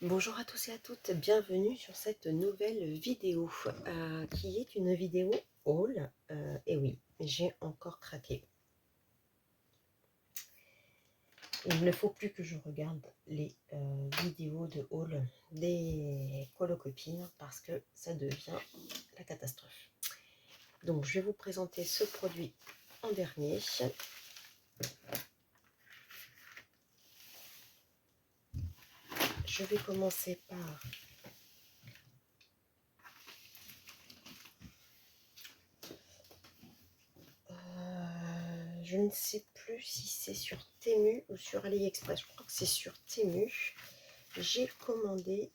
Bonjour à tous et à toutes, bienvenue sur cette nouvelle vidéo qui est une vidéo haul. Et oui, j'ai encore craqué. Il ne faut plus que je regarde les vidéos de haul des colocopines parce que ça devient la catastrophe. Donc je vais vous présenter ce produit en dernier. Je vais commencer par je ne sais plus si c'est sur Temu ou sur AliExpress. Je crois que c'est sur Temu. J'ai commandé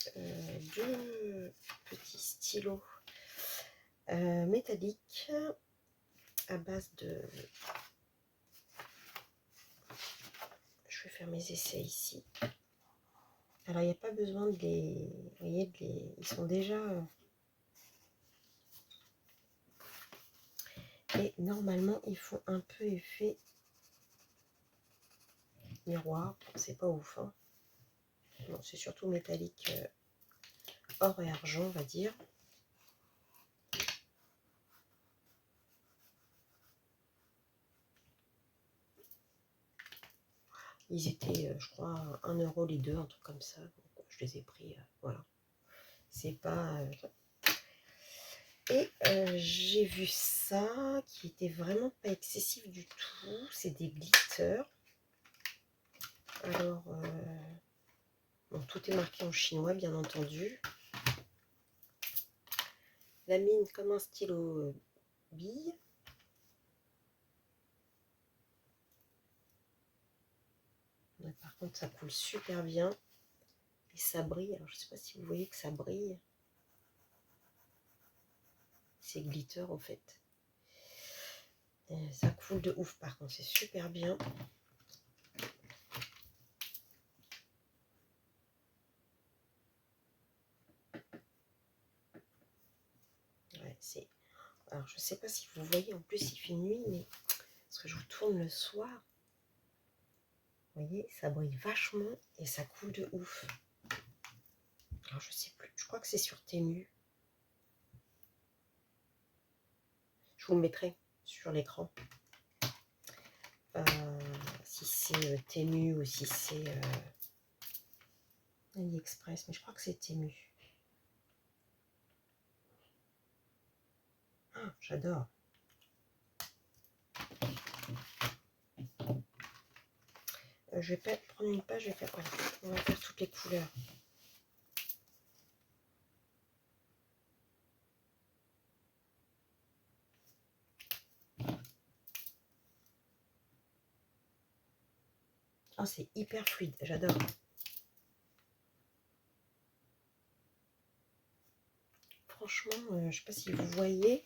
deux petits stylos métalliques à base de... Je vais faire mes essais ici. Alors, il n'y a pas besoin de les... Vous voyez, ils sont déjà... Et normalement, ils font un peu effet miroir. C'est pas ouf. Hein. Bon, c'est surtout métallique or et argent, on va dire. Ils étaient, je crois, 1 euro les deux, un truc comme ça. Donc, je les ai pris, voilà. C'est pas... Et j'ai vu ça qui était vraiment pas excessif du tout. C'est des glitters. Alors, bon, tout est marqué en chinois, bien entendu. La mine comme un stylo bille. Mais par contre, ça coule super bien. Et ça brille. Alors, je sais pas si vous voyez que ça brille. C'est glitter en fait. Et ça coule de ouf par contre, c'est super bien. Ouais, c'est... Alors, je sais pas si vous voyez, en plus il fait nuit, mais parce que je vous tourne le soir. Vous voyez, ça brille vachement et ça coule de ouf. Alors, je sais plus, je crois que c'est sur Temu. Je vous le mettrai sur l'écran. Si c'est Temu ou si c'est AliExpress, mais je crois que c'est Temu. Ah, j'adore. Je vais pas prendre une page, je vais faire, voilà, on va faire toutes les couleurs. Ah, c'est hyper fluide, j'adore. Franchement, je sais pas si vous voyez,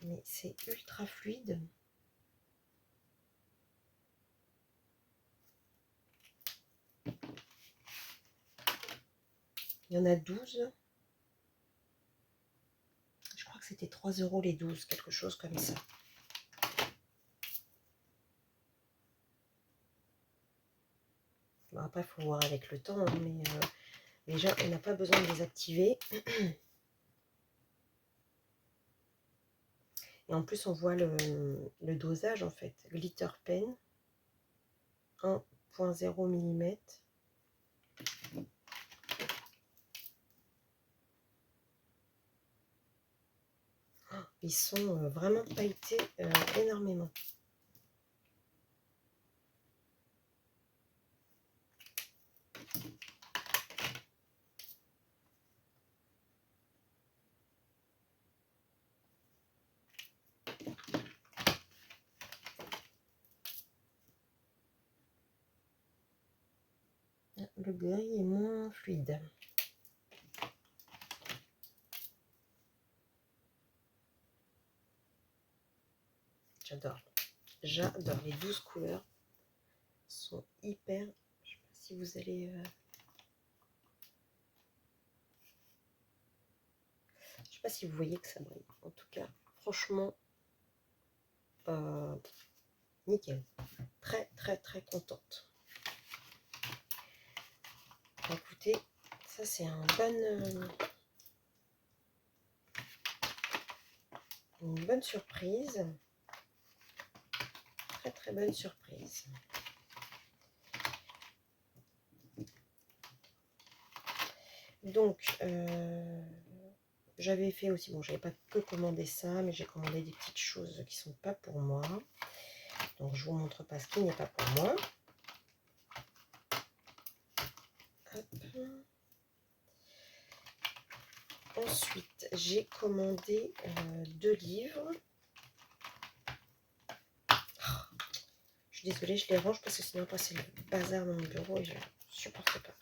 mais c'est ultra fluide. Il y en a 12. Je crois que c'était 3 € les 12, quelque chose comme ça. Bon, après, il faut voir avec le temps, hein, mais déjà, on n'a pas besoin de les activer. Et en plus, on voit le dosage, en fait. Glitter pen, 1,0 mm. Ils sont vraiment pailletés énormément. Le gris est moins fluide. J'adore. J'adore. Les 12 couleurs sont hyper... Je sais pas si vous allez... Je sais pas si vous voyez que ça brille. En tout cas, franchement, nickel. Très, très, très contente. écoutez, ça c'est une bonne surprise. Très très bonne surprise. Donc, j'avais fait aussi, bon, j'avais pas que commandé ça, mais j'ai commandé des petites choses qui sont pas pour moi. Donc, je vous montre pas ce qui n'est pas pour moi. Hop. Ensuite, j'ai commandé 2 livres. Je suis désolée, je les range parce que sinon, après, c'est le bazar dans mon bureau et je ne supporte pas.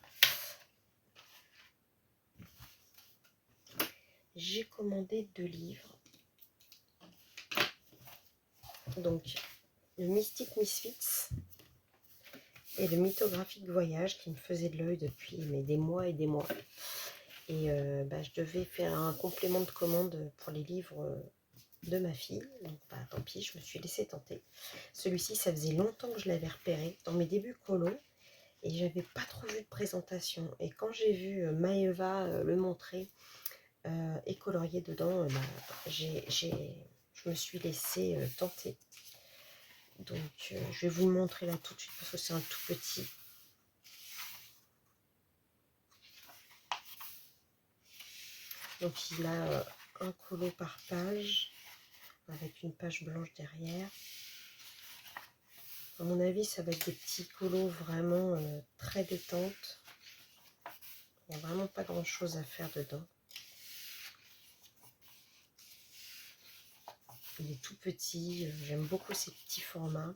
J'ai commandé 2 livres. Donc, le Mystic Misfits et le Mythographique Voyage qui me faisait de l'œil depuis des mois et des mois. Et je devais faire un complément de commande pour les livres de ma fille. Donc tant pis, je me suis laissée tenter. Celui-ci, ça faisait longtemps que je l'avais repéré dans mes débuts colo. Et j'avais pas trop vu de présentation. Et quand j'ai vu Maëva le montrer et colorier dedans, je me suis laissée tenter. Donc je vais vous le montrer là tout de suite parce que c'est un tout petit. Donc il a un colo par page avec une page blanche derrière. À mon avis, ça va être des petits colos vraiment très détente. Il n'y a vraiment pas grand chose à faire dedans. Il est tout petit, j'aime beaucoup ces petits formats.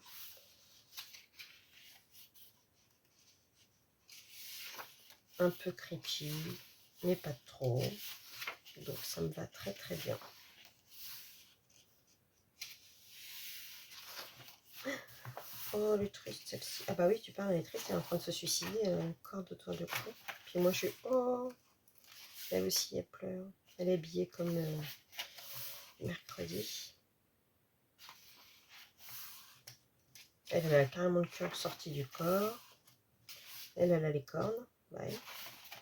Un peu creepy, mais pas trop. Donc ça me va très très bien. Oh, elle est triste celle-ci. Ah bah oui, tu parles, elle est triste, elle est en train de se suicider, elle a une corde autour du cou. Puis moi je suis, oh, elle aussi elle pleure. Elle est habillée comme mercredi. Elle a carrément le cœur sorti du corps. Elle a les cornes. Ouais,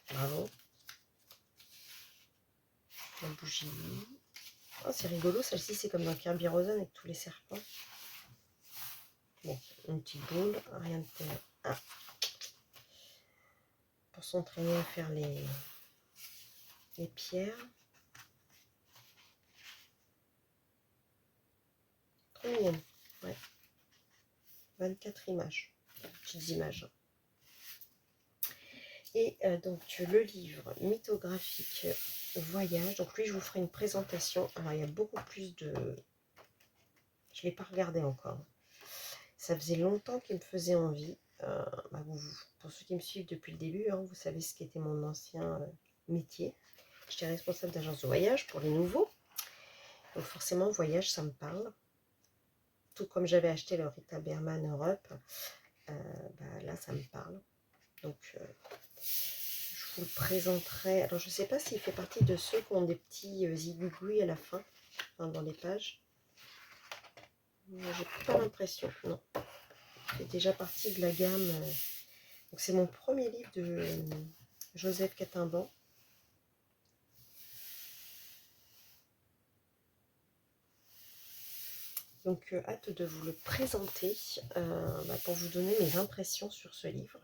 bravo. La bougie. Oh, c'est rigolo, celle-ci c'est comme dans Kirby Rosen avec tous les serpents. Bon, une petite boule, rien de tel. Ah, pour s'entraîner à faire les pierres. Trop mignonne, ouais. 24 images, petites images. Et donc le livre mythographique voyage, donc lui je vous ferai une présentation. Alors il y a beaucoup plus de... Je ne l'ai pas regardé encore. Ça faisait longtemps qu'il me faisait envie. Pour ceux qui me suivent depuis le début, vous savez ce qu'était mon ancien métier. J'étais responsable d'agence de voyage pour les nouveaux. Donc forcément, voyage, ça me parle. Tout comme j'avais acheté le Rita Berman Europe, là, ça me parle. Donc, je vous le présenterai. Alors, je ne sais pas s'il fait partie de ceux qui ont des petits zigouigouis à la fin, dans les pages. J'ai pas l'impression, non. C'est déjà partie de la gamme. Donc, c'est mon premier livre de Joseph Catimban. Donc, hâte de vous le présenter pour vous donner mes impressions sur ce livre.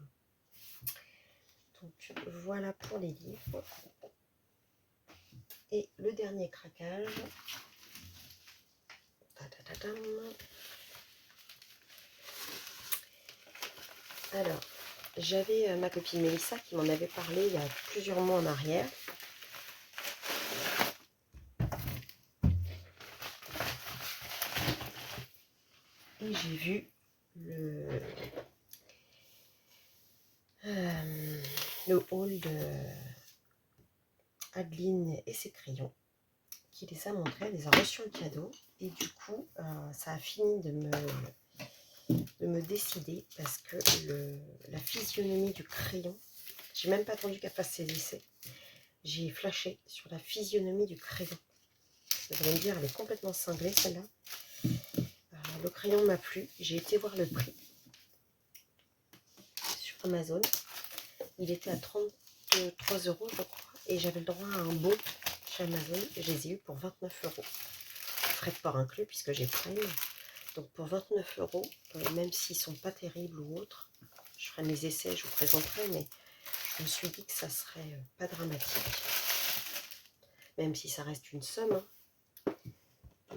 Donc, voilà pour les livres. Et le dernier craquage. Alors, j'avais ma copine Mélissa qui m'en avait parlé il y a plusieurs mois en arrière. Et j'ai vu le haul de Adeline et ses crayons, qui les a montrés, elle les a reçus en cadeau. Et du coup, ça a fini de me décider parce que la physionomie du crayon, j'ai même pas attendu qu'elle fasse ses essais. J'ai flashé sur la physionomie du crayon. Vous allez me dire, elle est complètement cinglée celle-là. Le crayon m'a plu. J'ai été voir le prix sur Amazon. Il était à 32 3 euros, je crois. Et j'avais le droit à un bon chez Amazon. Je les ai eu pour 29 euros. Frais de port inclus, puisque j'ai Prime. Donc pour 29 euros, même s'ils sont pas terribles ou autres, je ferai mes essais, je vous présenterai, mais je me suis dit que ça serait pas dramatique. Même si ça reste une somme. Hein.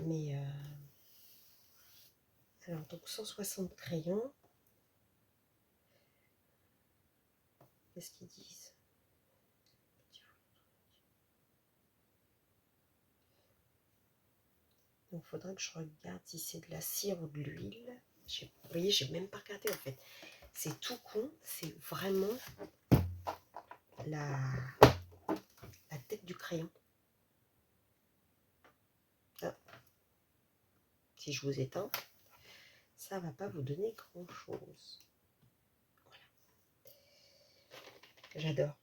Mais alors donc 160 crayons. Qu'est-ce qu'ils disent? Donc il faudra que je regarde si c'est de la cire ou de l'huile. Vous voyez, j'ai même pas regardé en fait. C'est tout con, c'est vraiment la tête du crayon. Ah. Si je vous éteins, ça va pas vous donner grand chose. Voilà. J'adore.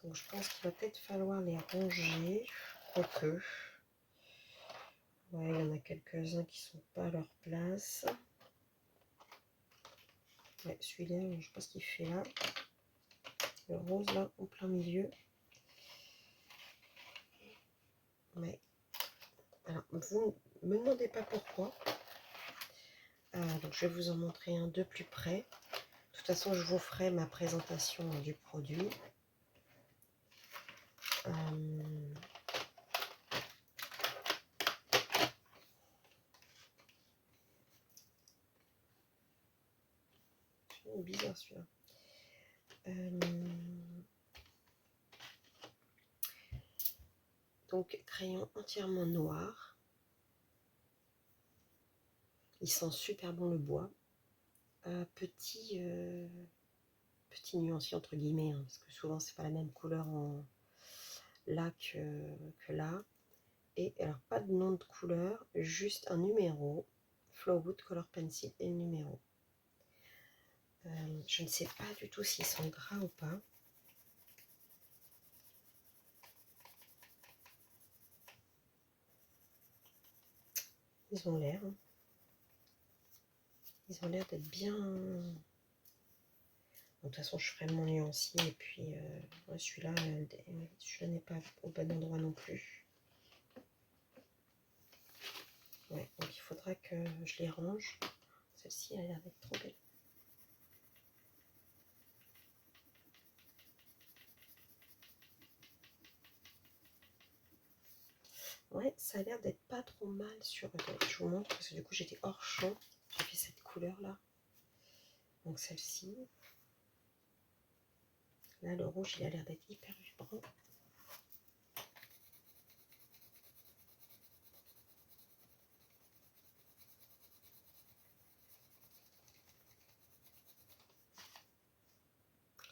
Donc je pense qu'il va peut-être falloir les ranger. Quoique. Ouais, il y en a quelques-uns qui sont pas à leur place. Ouais, celui-là, je sais pas ce qu'il fait là. Le rose là, au plein milieu. Ouais. Alors, vous ne me demandez pas pourquoi. Donc je vais vous en montrer un de plus près. De toute façon, je vous ferai ma présentation du produit. C'est bizarre celui-là. Donc, crayon entièrement noir. Il sent super bon le bois. Petit nuancier entre guillemets, hein, parce que souvent c'est pas la même couleur là que là. Et alors pas de nom de couleur, juste un numéro, Flowood Color Pencil et le numéro. Je ne sais pas du tout s'ils sont gras ou pas. Ils ont l'air. Hein. Ils ont l'air d'être bien. De toute façon, je ferai mon nuancier et puis celui-là n'est pas au bon endroit non plus. Ouais, donc il faudra que je les range. Celle-ci, elle a l'air d'être trop belle. Ouais, ça a l'air d'être pas trop mal sur... Je vous montre parce que du coup j'étais hors champ. J'ai fait cette couleur là. Donc celle-ci. Là le rouge il a l'air d'être hyper vibrant.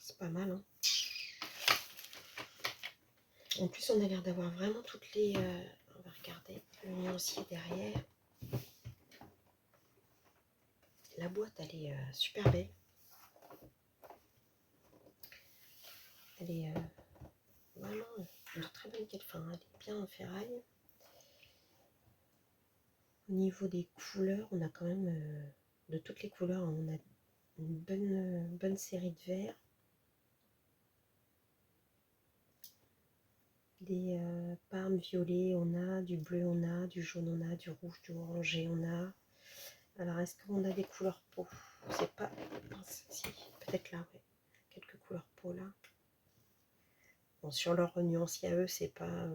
C'est pas mal hein. En plus on a l'air d'avoir vraiment toutes les... on va regarder le nuancier derrière. La boîte elle est super belle. Elle est vraiment de très bonne qualité. Enfin, elle est bien en ferraille. Au niveau des couleurs, on a quand même de toutes les couleurs, on a une bonne série de verts. Des parmes violets, on a du bleu, on a du jaune, on a du rouge, du orangé, on a. Alors, est-ce qu'on a des couleurs peau? C'est pas. Si, peut-être là, ouais. Quelques couleurs peau là. Bon, sur leur nuancier à eux, c'est pas.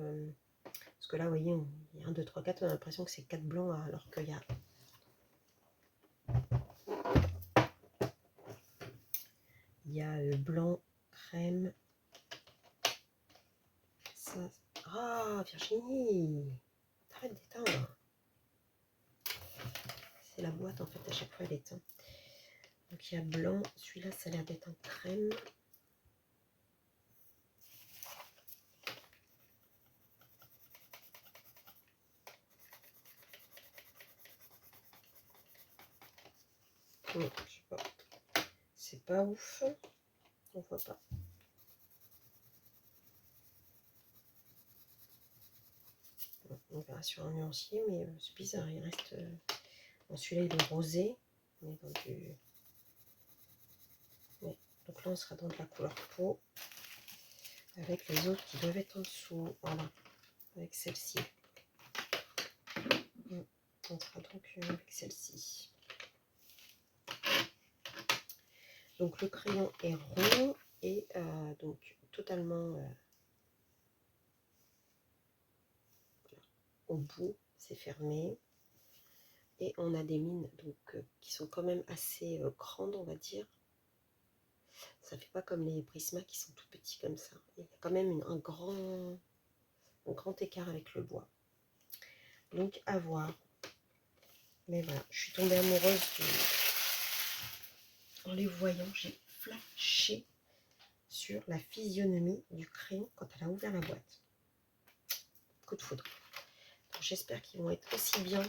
Parce que là, vous voyez, il y a 1, 2, 3, 4, on a l'impression que c'est 4 blancs, alors qu'il y a. Il y a blanc, crème. Ça. Ah, Virginie! Arrête d'éteindre! C'est la boîte en fait, à chaque fois elle éteint. Donc il y a blanc, celui-là ça a l'air d'être un crème. Oui, je sais pas. C'est pas ouf. On voit pas. Bon, on verra sur un nuancier, mais c'est bizarre, il reste... Bon, celui-là, il est rosé. On est dans du... Ouais. Donc là, on sera dans de la couleur peau. Avec les autres qui doivent être en dessous. Voilà. Avec celle-ci. On sera donc avec celle-ci. Donc le crayon est rond et donc totalement au bout, c'est fermé. Et on a des mines donc, qui sont quand même assez grandes, on va dire. Ça fait pas comme les Prisma qui sont tout petits comme ça. Il y a quand même un grand écart avec le bois. Donc à voir. Mais voilà, je suis tombée amoureuse en les voyant. J'ai flashé sur la physionomie du crayon quand elle a ouvert la boîte. Coup de foudre. J'espère qu'ils vont être aussi bien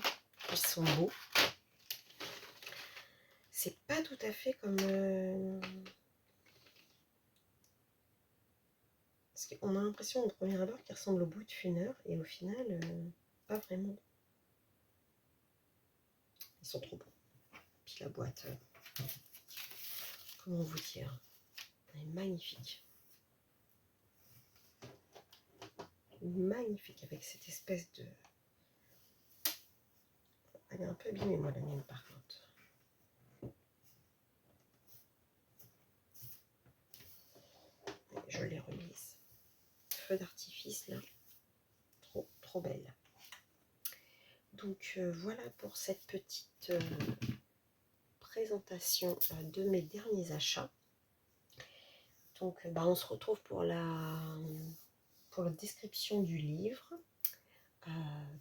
qu'ils sont beaux. C'est pas tout à fait comme... Parce qu'on a l'impression au premier abord qu'ils ressemblent au bout de funeur et au final, pas vraiment. Ils sont trop beaux. Puis la boîte, comment vous dire, elle est magnifique. Magnifique avec cette espèce de... Elle est un peu abîmée, moi, la mienne, par contre. Je l'ai remise. Feu d'artifice, là. Trop, trop belle. Donc, voilà pour cette petite présentation de mes derniers achats. Donc, on se retrouve pour la description du livre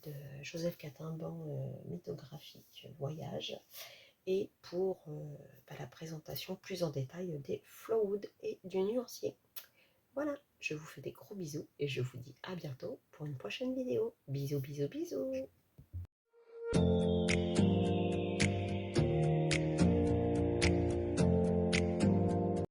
de Joseph Catimban, mythographique voyage, et pour la présentation plus en détail des Flowood et du nuancier. Voilà, je vous fais des gros bisous et je vous dis à bientôt pour une prochaine vidéo. Bisous, bisous, bisous.